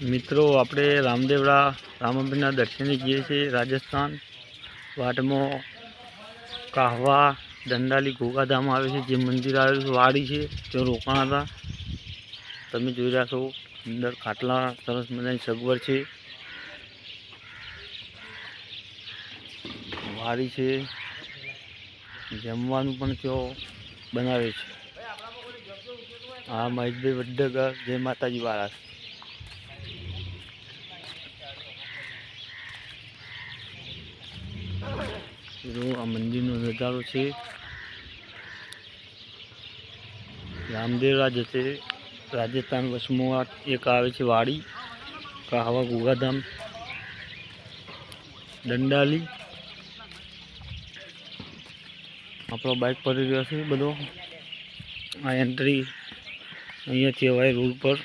મિત્રો આપણે રામદેવરા રામાપીરના દર્શને જઈએ છીએ રાજસ્થાન વાટમાં કાહવા દંડાલી ગોગાધામ આવે છે જે મંદિર આવેલું છે વાડી છે ત્યાં રોકાણ હતા તમે જોઈ રહ્યા છો અંદર ખાટલા સરસ મજાની સગવડ છે વાડી છે જમવાનું પણ ત્યાં બનાવે છે હા મહેશભાઈ વડ્ડગર જય માતાજી વાળા આ મંદિરનો નજારો છે રામદેવરા જશે રાજસ્થાન વસમાં એક આવે છે વાડી કાહવા ગોગાધામ દંડાલી આપણો બાઇક પડી રહ્યો છે બધો આ એન્ટ્રી અહીંયાથી હવાઈ રોડ પર